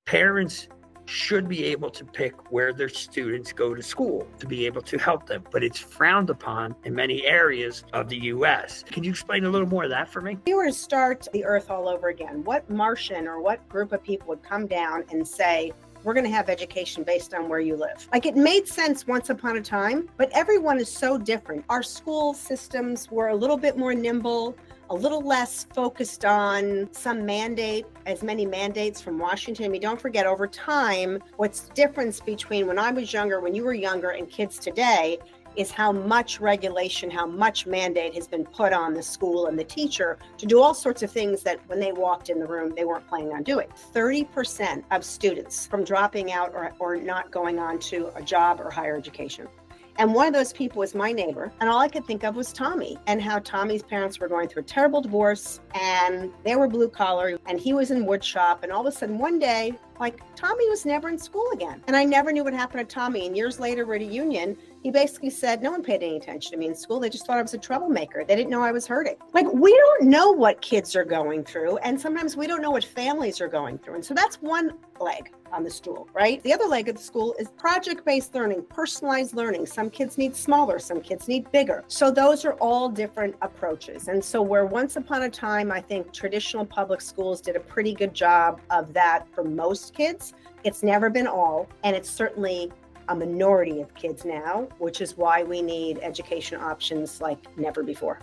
Parents should be able to pick where their students go to school to be able to help them, but it's frowned upon in many areas of the US. Can you explain a little more of that for me? If you were to start the earth all over again, what Martian or what group of people would come down and say, we're going to have education based on where you live? Like, it made sense once upon a time, but everyone is so different. Our school systems were a little bit more nimble, a little less focused on some mandate, as many mandates from Washington. I mean, don't forget, over time, what's the difference between when I was younger, when you were younger, and kids today is how much regulation, how much mandate has been put on the school and the teacher to do all sorts of things that when they walked in the room, they weren't planning on doing. 30% of students from dropping out or not going on to a job or higher education. And one of those people was my neighbor. And all I could think of was Tommy, and how Tommy's parents were going through a terrible divorce and they were blue collar and he was in wood shop. And all of a sudden one day, like, Tommy was never in school again. And I never knew what happened to Tommy. And years later, we're at a union. He basically said, no one paid any attention to me in school. They just thought I was a troublemaker. They didn't know I was hurting. Like, we don't know what kids are going through. And sometimes we don't know what families are going through. And so that's one leg on the stool, right? The other leg of the school is project-based learning, personalized learning. Some kids need smaller, some kids need bigger. So those are all different approaches. And so where once upon a time, I think traditional public schools did a pretty good job of that for most kids, it's never been all, and it's certainly a minority of kids now, which is why we need education options like never before.